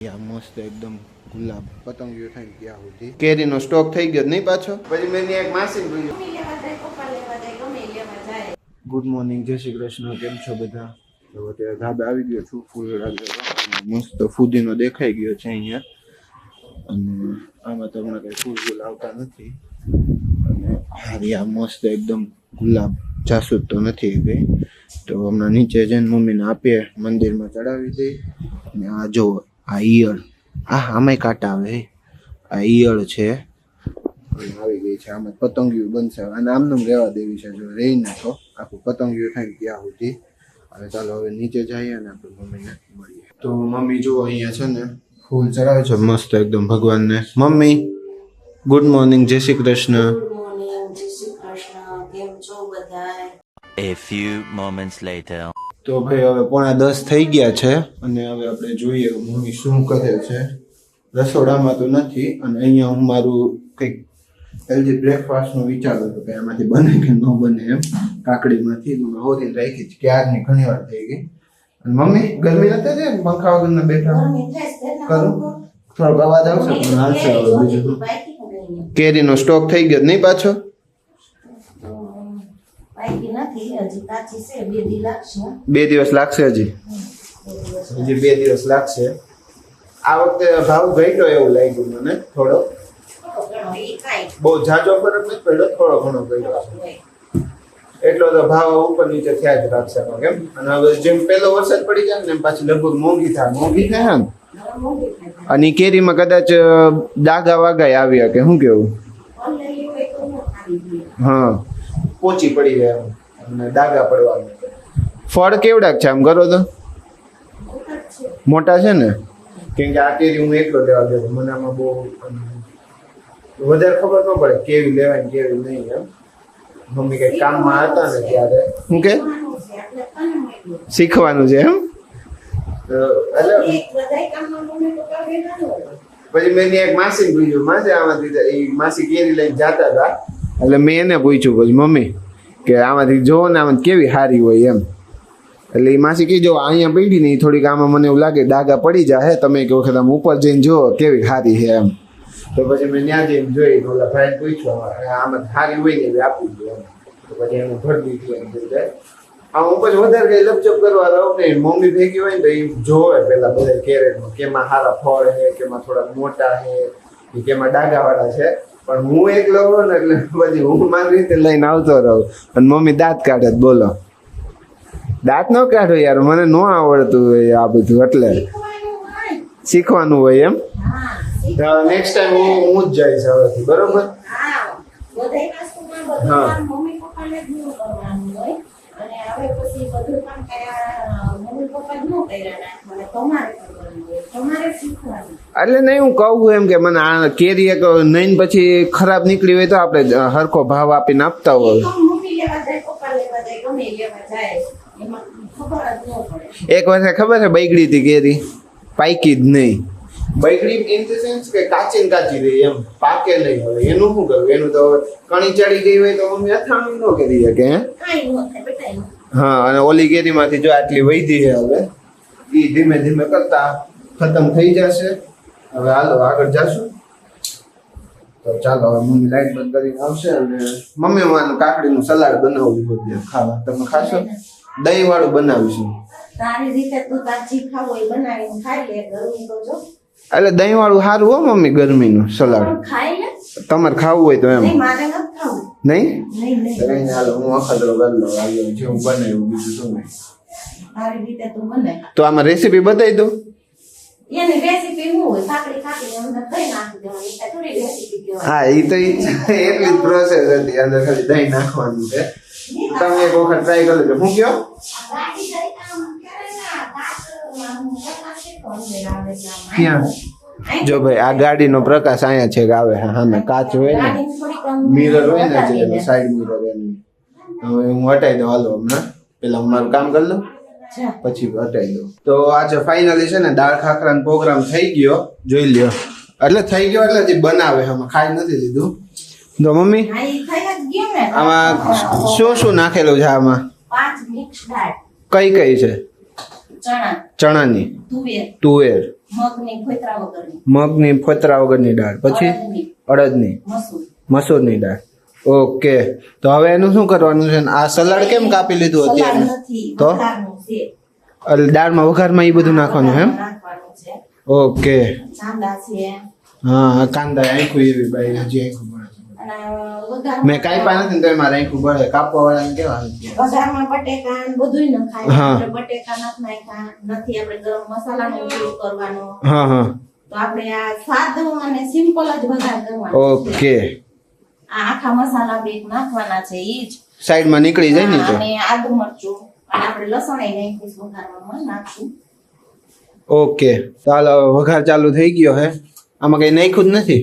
મસ્ત એકદમ ગુલાબ પતંગિયો થઈ ગયા સુધી કેરીનો સ્ટોક થઈ ગયો નહીં પાછો પછી મેં એક માસી ગુડ મોર્નિંગ જય શ્રી કૃષ્ણ કેમ છો બધા તો અત્યારે ધાબે આવી ગયો છું ફૂલ મસ્ત ફુદીનો દેખાઈ ગયો છે અહીંયા અને આમાં તો હમણાં કઈ ફૂલ આવતા નથી અને હારી મસ્ત એકદમ ગુલાબ જાસૂદ તો નથી ગઈ તો હમણાં નીચે જઈને મમ્મીને આપીએ મંદિરમાં ચડાવી દઈ અને આ જો આ ઈયળ આમાંય કાંટા આવે આ ઈયળ છે આવી ગઈ છે આમાં પતંગિયું બનશે અને આમનું રહેવા દેવી છે જો રહી નાખો આખું પતંગિયું થઈ ગયા સુધી હવે ચાલો હવે નીચે જઈએ અને આપણે મમ્મીને મળીએ તો મમ્મી જુઓ અહીંયા છે ને ફૂલ ચડાવે છે મસ્ત એકદમ ભગવાનને મમ્મી ગુડ મોર્નિંગ જય Shri Krishna A few moments later. તો ભાઈ હવે 9:30 થઈ ગયા છે અને હવે આપણે જોઈએ મમ્મી શું કરે છે રસોડામાં તો નથી અને અહીંયા હું મારું કંઈક હેલ્ધી બ્રેકફાસ્ટનું વિચારું હતું કે એમાંથી બને કે ન બને એમ કાકડીમાંથી તો મેં હોરીને રાખી છે ક્યારની ઘણી વાર થઈ ગઈ અને મમ્મી ગરમી નથી છે પંખા વગરના બેઠા કરું થોડોક અવાજ આવશે પણ હાલશે હવે બીજું કેરીનો સ્ટોક થઈ ગયો નહીં પાછો બે દિવસ લાગશે હજી 2 દિવસ લાગશે આ વખતે ભાવ ઘટ્યો એવું લાગ્યું મને થોડો બહુ ઝાઝો ફરક નથી પડ્યો થોડો ઘણો પડ્યો એટલો તો ભાવ ઉપર નીચે થયા જ રાખશે કેમ અને હવે જેમ પેલો વરસાદ પડી જાય ને એમ પાછી લગભગ મોંઘી થાય ને અને કેરીમાં કદાચ ડાઘા વાઘા આવ્યા કે શું કેવું હા પોચી પડી ગયા અને ડાઘા પડવાનું ફળ કેવડાક છે આમ કરો તો મોટા છે ને કેમ કે આ કેરી હું એકલો લેવા ગયો મને આમાં બહુ વધારે ખબર ન પડે કેવી લેવાય કેવી નહીં એમ મમ્મી કઈ કામમાં હતા ને ત્યારે શું કે શીખવાનું છે એમ પછી મેં એક માસી પૂછ્યું માસી આમાંથી માસી કેરી લઈને જતા હતા એટલે મેં એને પૂછ્યું પછી મમ્મી કે આમાંથી જોવો ને આમાં કેવી સારી હોય એમ એટલે એ માસી કીધો અહીંયા પડી ને થોડીક આમાં મને એવું લાગે ડાઘા પડી જાય તમે કે વખત આમ ઉપર જઈને જુઓ કેવી સારી છે એમ તો પછી મેં ત્યાં જઈને જોઈ ઓલા ભાઈ પૂછ્યું આમાં સારી હોય ને આપી દઉં એમ તો પછી એને ભરી દીધું એમ રીતે આમ પછી વધારે કઈ લપચપ કરવા રહું ને મમ્મી ભેગી હોય ને તો એ જોવે પેલા બધા કેરેટમાં કેમાં સારા ફળ છે કેમાં થોડાક મોટા છે કેમાં ડાઘાવાળા છે પણ હું એકલો હોઉં ને એટલે પછી હું મારી રીતે લઈને આવતો રહું અને મમ્મી દાંત કાઢે બોલો દાંત ન કાઢો યાર મને ન આવડતું હોય આ બધું એટલે શીખવાનું હોય એમ નેક્સ્ટ ટાઈમ હું જ જઈશ હવેથી બરોબર હા એટલે નહીં હું કહું એમ કે મને આ કેરી એક નહીં પછી ખરાબ નીકળી હોય તો આપણે હરખો ભાવ આપીને આપતા હોય એક વર્ષે ખબર છે બગડી હતી કેરી પાકી જ નહીં બગડી ઇન ધ સેન્સ કે કાચી રહી એમ પાકે નહીં હવે એનું શું કરું એનું તો કણી ચડી ગઈ હોય તો મમ્મી અથાણું ન કરી શકે હા અને ઓલી કેરીમાંથી જો આટલી વધી છે હવે એ ધીમે ધીમે કરતા ખતમ થઈ જશે હવે હાલો આગળ જાશું તો ચાલો હવે મમ્મી લાઈટ બંધ કરીને આવશે અને મમ્મી માનું કાકડીનું સલાડ બનાવવું બધું ખાવા તમે ખાશો દહીં વાળું બનાવીશું તારી રીતે તું તાજી ખાવો એ બનાવીને ખાઈ લે ગરમી તો જો એટલે દહીં વાળું સારું હો મમ્મી ગરમીનું સલાડ ખાઈ લે તમારે ખાવું હોય તો એમ મારે નથી ખાવું નહીં હાલો હું અખતરો કરી લઉં આવ્યો જેવું બનાવ્યું બીજું શું નહીં તારી રીતે તું બને તો આમાં રેસીપી બતાવી દો એની રેસીપી હું હોય કાકડી અંદર દહીં નાખી દેવાની એટલે થોડી રેસીપી કહેવાય હા એ તો એટલી જ પ્રોસેસ હતી અંદર ખાલી દહીં નાખવાનું છે તમે એક વખત ટ્રાય કરી લેજો હું કયો ક્યાં જો ભાઈ આ ગાડીનો પ્રકાશ અહીંયા છે કે આવે હા કાચ હોય ને મિરર હોય ને જે સાઈડ મિરર એની હવે હું હટાઈ દઉં હાલો હમણાં પેલા હું મારું કામ કરી લઉં પછી હટાઈ દઉં તો આજે ફાઇનલી છે ને દાળ ખાખરાનો પ્રોગ્રામ થઈ ગયો જોઈ લ્યો એટલે થઈ ગયો એટલે જે બનાવે આમાં ખાઈ નથી લીધું તો મમ્મી આમાં શું શું નાખેલું છે આમાં 5 મિક્સ દાળ કઈ કઈ છે ચણા ચણાની તુવેર તુવેર મગની ફોતરા વગરની, મગની ફોતરા વગરની દાળ, પછી અડદની, અડદની, મસૂર. મસૂરની દાળ. ઓકે, તો હવે એનું શું કરવાનું છે? આ સલાડ કેમ કાપી લીધું સલાડ અત્યારે? નથી, તો? વઘારનું છે. દાળમાં વઘારમાં એ બધું નાખવાનું એમ? નાખવાનું છે. ઓકે. કાંદા છે હા, કાંદા આંખું એવી બાઈ હજી આંખું બળે છે. અને વઘારમાં મેં કાંઈ પા નથી ને તો મારે આંખું બળે. કાપવા વાળાને કેવા હાલ છે? વઘારમાં બટેકા ને બધુંય નખાય. હા. આપણે બટેકા નથી નાખ્યા, નથી આપણે ગરમ મસાલાનો ઉપયોગ કરવાનો. હા હા. તો આપણે આ સાદો અને સિમ્પલ જ વઘાર કરવાનો છે. ઓકે. આ આખા મસાલા બે નાખવાના છે ઈ જ. સાઈડમાં નીકળી જાય ને તો. અને આદુ મરચું અને આપણે લસણ એ નાખીશું વઘારવામાં નાખશું. ઓકે, ચાલો વઘાર ચાલુ થઈ ગયો હે. આમાં કઈ નાખ્યું જ નથી?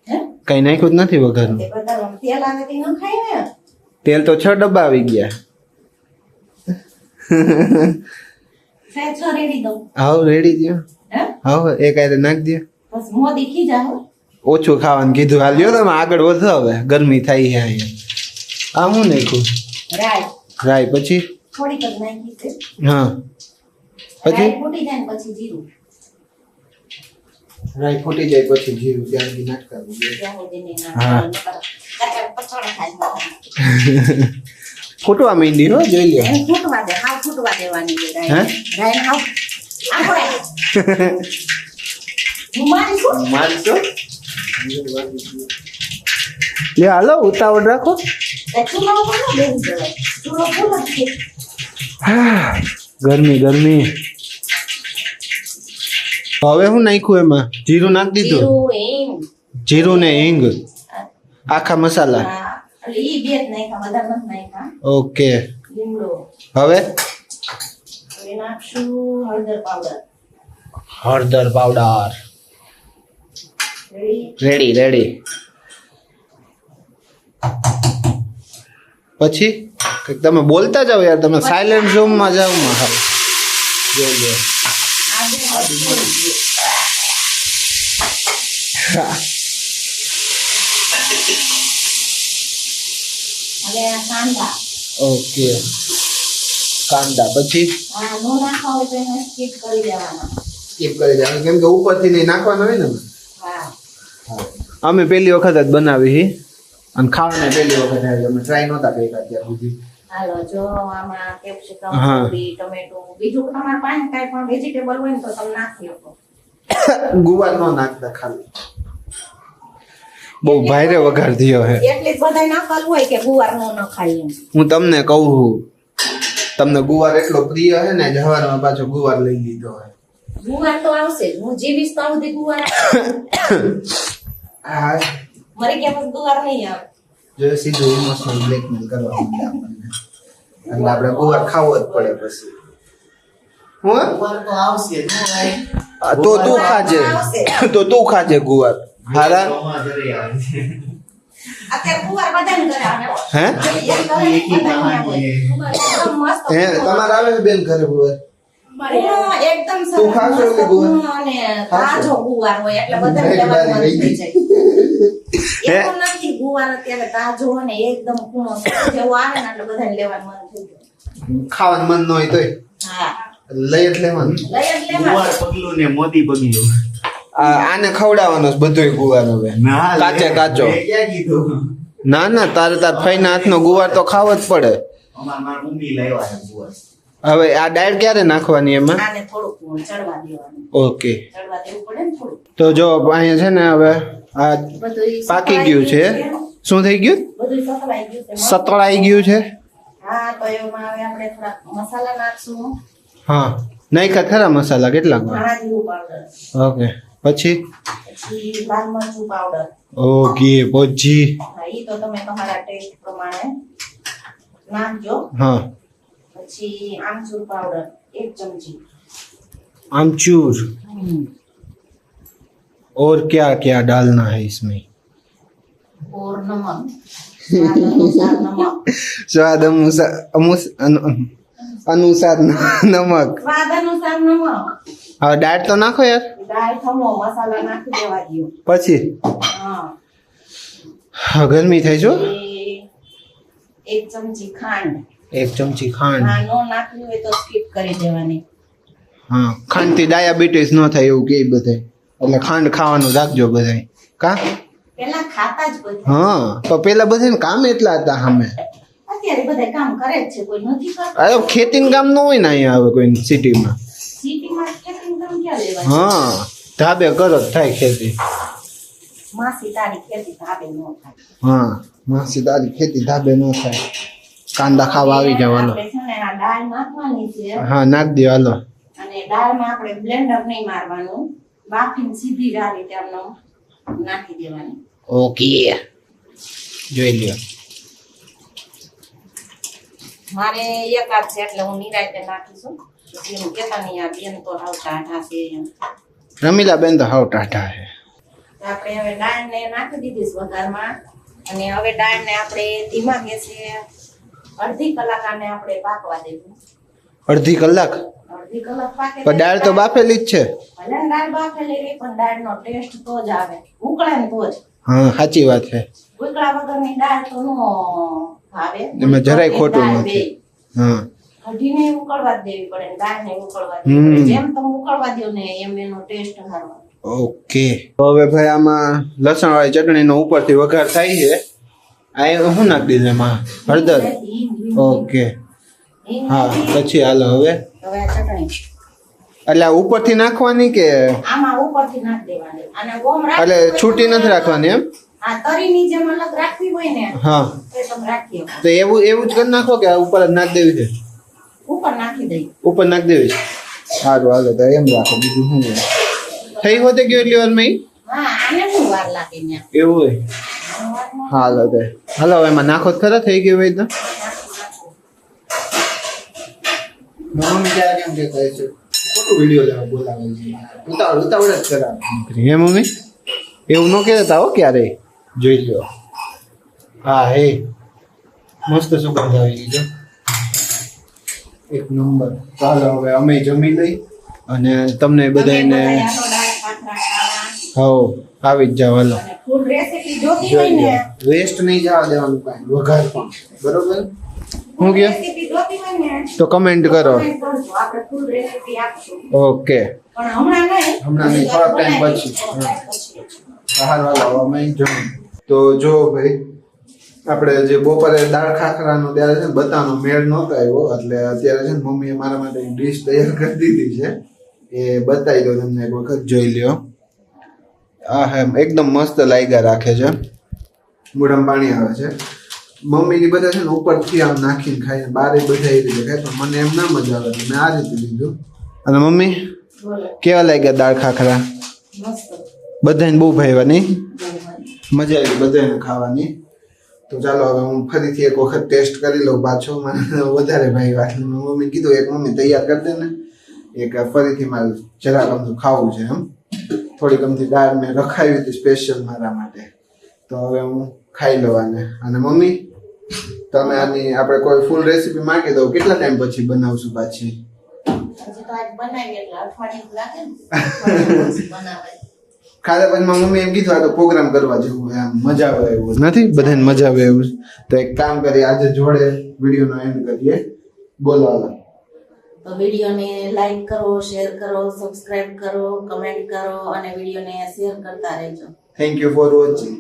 હે? કઈ નાખ્યું જ નથી વઘારમાં? તે વઘારવામાં તેલ આવે તે ન ખાય ને. તેલ તો 6 ડબ્બા આવી ગયા. સહેજ રેડી દઉં. હાવ રેડી દો. હે? હાવ એક આરે નાખ દો. બસ મોદી ખીજા હો. ઓછું ખાવાનું કીધું. હાલ લ્યો તમે આગળ વધો હવે. ગરમી થાય છે અહીંયા. આ હું નાખ્યું? રાઈ રાઈ, પછી? થોડીક જ નાખી છે. હા, પછી? રાઈ ફૂટી જાય ને પછી જીરું. રાઈ ફૂટી જાય પછી જીરું ત્યાં સુધી નાખતા ત્યાં સુધી નહીં હા. નાખવાનું. કાચા પચોડા ખાય. ફૂટવા માંડી હો, જોઈ લ્યો. એને ફૂટવા દે, હાવ ફૂટવા દેવાની છે રાઈ. હે? રાઈ હાવ આપણે હું મારીશું. મારશો? લે હાલો, ઉતાવળ રાખો. એ ચૂલો ઉપર ન બેસી જવાય. ચૂલો ફૂલ જ છે. હા, ગરમી ગરમી. હવે હું નાખ્યું એમાં? જીરું નાખી દીધું? જીરું, હિંગ. જીરું ને હિંગ, આખા મસાલા. હા, એટલે ઈ બે જ નાખ્યા, વધારે નથી નાખ્યા. ઓકે, લીમડો. હવે હવે નાખશું હળદર પાવડર. હળદર પાવડર. રેડી. Ready ready. પછી કંઈક તમે બોલતા જાઓ યાર, તમે સાયલેન્ટ રૂમમાં જાઓ માં. હા, જો લો. આદુ મરચું. હા. હવે આ કાંદા. ઓકે, કાંદા. પછી હા, નો નાખવા હોય તો એને skip કરી દેવાના. સ્કીપ કરી દેવાનું કેમ કે ઉપરથી નહીં નાખવાનું હોય ને. હા. અમે પહેલી વખત જ બનાવી હી અને ખાવાને પહેલી વખત આવી. અમે ટ્રાય નહોતા કર્યા અત્યાર સુધી. હાલો, જો આમાં કેપ્સિકમ, હા. કોબી, ટમેટો, બીજું તમારે પાસે કાંઈ પણ વેજીટેબલ હોય ને તો તમે નાખી શકો. ગુવાર નો નાખતા, ખાલી બહુ ભારે વઘાર થયો હે. એટલે જ બધાય નાખવાનું હોય કે ગુવાર નો ન ખાય એમ. હું તમને કહું તમને ગુવાર એટલો પ્રિય હે ને, જવારમાં પાછો ગુવાર લઈ લીધો હે. ગુવાર તો આવશે જ. હું જીવીશ તો સુધી ગુવાર હા, મરી ગયા પછી ગુવાર નહીં આવે. જો સીધું ઇમોશનલ બ્લેકમેલ કરવા માંડે આપણને. એટલે આપણે ગુવાર ખાવો જ પડે પછી. હું તો તું ખાજે, તો તું ખાજે ગુવાર. હારા અત્યારે ગુવાર બધાને ઘરે આવે હો. હે? એક ઘરે બધાને આવે. ગુવાર એકદમ મસ્ત. હે તમારે આવે છે બેન ઘરે ગુવાર? એકદમ સરસ તું ખાશો મસ્ત કે ગુવાર? અને તાજો ગુવાર હોય એટલે બધાને લેવાનું મન થઈ જાય. એવું નથી, ગુવાર અત્યારે તાજો અને એકદમ કૂણો જેવો આવે ને એટલે બધાને લેવાનું મન થઈ જાય. ખાવાનું મન ન હોય તોય હા, લઈ જ લેવાનું. લઈ જ લેવાનું. પગલું ને મોતી પગલું. આને ખવડાવવાનો છે બધોય ગુવાર હવે. કાચે કાચો. મેં ક્યાં કીધું? ના ના, તારે તાર ફઈના હાથનો ગુવાર તો ખાવો જ પડે. મારા મમ્મી લાવ્યા છે ગુવાર. હવે આ દાળ ક્યારે નાખવાની એમાં? આને થોડુંક ચડવા દેવાનું. ઓકે, ચડવા દેવું પડે ને થોડુંક. તો જો અહીંયા છે ને હવે આ બધુંય પાકી ગયું છે. શું થઈ ગયું? બધુંય સતળાઈ ગયું છે. સતળાઈ ગયું છે. હા, તો એમાં હવે આપણે થોડા મસાલા નાખશું. હા, નાખ્યા ખરા મસાલા કેટલાક? ધાણા જીરું પાવડર, ઓકે, પછી પછી લાલ મરચું પાવડર. ઓકે, પછી હા, ઈ તો તમે તમારા ટેસ્ટ પ્રમાણે નાખજો. હા, પછી આમચૂર પાવડર 1 ચમચી. आमचूर और क्या क्या डालना है इसमें? और नमक, स्वाद अनुसार नमक. स्वाद अनुसार नमक. स्वाद अनुसार नमक. હવે દાળ તો નાખો યાર. દાળ થમો, મસાલા નાખી દેવા દો. પછી હા, ગરમી થઈ જો. 1 ચમચી ખાંડ. 1 ચમચી ખાંડ. હા, નો નાખવી હોય તો સ્કીપ કરી દેવાની. હા ખાંડથી ડાયાબિટીસ ન થાય એવું કે બધે એટલે ખાંડ ખાવાનું રાખજો બધાય કા પેલા ખાતા જ બધા હા તો પેલા બધાને કામ એટલા હતા સામે અત્યારે બધા કામ કરે જ છે કોઈ નથી કરતું અરે ખેતીનું કામ ન હોય ને અહીંયા આવે કોઈ સિટીમાં સિટીમાં ખેતીનું કામ ક્યાં લેવાય હા ધાબે કરો જ થાય ખેતી માસી તારી ખેતી ધાબે ન થાય હા માસી તારી ખેતી ધાબે ન થાય કાંદા ખાવા આવી જાવ હાલો આપણે છે ને આ દાળ નાખવાની છે હા નાખ દો હાલો અને દાળમાં આપણે બ્લેન્ડર નહીં મારવાનું બાફીને સીધી આ રીતે આમનો નાખી દેવાની ઓકે જોઈ લ્યો મારે એકાદ છે એટલે હું નિરાંતે નાખીશું એનું કેતા નહીં આ બેન તો હાવ ટાઢા છે એમ રમીલા બેન તો હાવ ટાટા છે તો આપણે હવે દાળને નાખી દીધી છે વઘારમાં અને હવે દાળને આપણે ધીમા ગેસે અડધી કલાક આને આપણે પાકવા દેવું અડધી કલાક અડધી કલાક પાકે પણ દાળ તો બાફેલી જ છે ભલે ને દાળ બાફેલી રહી પણ દાળનો ટેસ્ટ તો જ આવે ઉકળે ને તો જ હા સાચી વાત છે ઉકળા વગરની દાળ તો નો ભાવે એમાં જરાય ખોટું દાળ નથી. બે. હા કઢીને ઉકળવા જ દેવી પડે ને દાળને ઉકળવા દેવી પડે જેમ તમે ઉકળવા દો ને એમ એનો ટેસ્ટ સારો આવે ઓકે હવે ભાઈ આમાં લસણ વાળી ચટણીનો ઉપરથી વઘાર થાય છે આ શું નાખી દીધું એમાં હળદર ઓકે હા પછી હાલો હવે હવે આ ચટણી એટલે આ ઉપરથી નાખવાની કે આમાં ઉપરથી નાખ દેવાની અને ઓમ એટલે છૂટી નથી રાખવાની એમ આ તરીની જેમ અલગ રાખવી હોય ને હા તો તમે રાખી શકો. તો એવું જ કરી નાખો કે આ ઉપર જ નાખી દેવી છે ઉપર નાખી દઈ ઉપર નાખી દેવી છે સારું હાલો તો એમ રાખો બીજું શું હોય. થઈ હોતે ગયો એટલી વાર મેં હા આને શું વાર લાગે ને એવું હોય હાલો તો હાલો હવે એમાં નાખો તો ખરા થઈ ગયું હોય તો મમ્મી ક્યારે કેમ કે કહે છે ખોટું વિડીયો લેવા બોલાવે છે ઉતાવળ જ કરાવે હે મમ્મી એવું ન કહેતા હો ક્યારે જોઈ લ્યો હા હે મસ્ત સુગંધ આવી ગઈ એક નંબર ચાલો હવે અમે જમી લઈ અને તમને બધાને હાઉ આવી જ જાવ હાલો ફૂલ રેસીપી જોતી હોય ને વેસ્ટ નહીં જવા દેવાનું કાંઈ વઘાર પણ બરોબર હું કે રેસીપી જોતી હોય ને તો કમેન્ટ કરો comment કરજો. આપણે ફૂલ રેસીપી આપશું ઓકે પણ હમણાં નહીં હમણાં નહીં, થોડાક time પછી. હાલ હાલો અમે જમી તો જો ભાઈ આપણે જે બપોરે દાળ ખાખરાનો ત્યારે છે ને બતાનો મેળ નહોતો આવ્યો એટલે અત્યારે છે ને મમ્મીએ મારા માટે એક ડીશ તૈયાર કરી દીધી છે એ બતાવી દો તમને એક વખત જોઈ લ્યો આ હે એકદમ મસ્ત લાગ્યા રાખે છે મોઢામાં પાણી આવે છે મમ્મીની બધા છે ને ઉપરથી આમ નાખીને ખાઈને બારે બધા એ રીતે ખાય પણ મને એમ ના મજા આવે તો મેં આ રીતે લીધું અને મમ્મી બોલો કેવા લાગ્યા દાળ ખાખરા મસ્ત બધાને બહુ ભાવ્યા નહીં મજા આવી બધાને ખાવાની તો ચાલો હવે હું ફરીથી એક વખત ટેસ્ટ કરી લઉં પાછો મને વધારે ભાવ્યા મમ્મી કીધું એક મમ્મી તૈયાર કરી દે ને એક ફરીથી મારે જરાક અમથું ખાવું છે એમ થોડીક અમથી દાળ મેં રખાવી હતી સ્પેશિયલ મારા માટે તો હવે હું ખાઈ લવાને અને મમ્મી તમે આની આપણે કોઈ ફૂલ રેસીપી માંગી દો કેટલા ટાઈમ પછી બનાવશું પાછી હજી તો આજ બનાવી એટલે અઠવાડિયું લાગે ને અઠવાડિયું પછી બનાવાય ખાધા પછી મમ્મી એમ કીધું આ તો પ્રોગ્રામ કરવા જેવું એમ મજા આવે એવું નથી બધાને મજા આવે એવું તો એક કામ કરીએ આજે જોડે વિડીયોનો એન્ડ કરીએ બોલો હાલો તો વિડીયોને લાઈક કરો શેર કરો સબસ્ક્રાઇબ કરો કમેન્ટ કરો અને વિડીયોને શેર કરતા રહેજો થેન્ક યુ ફોર વોચિંગ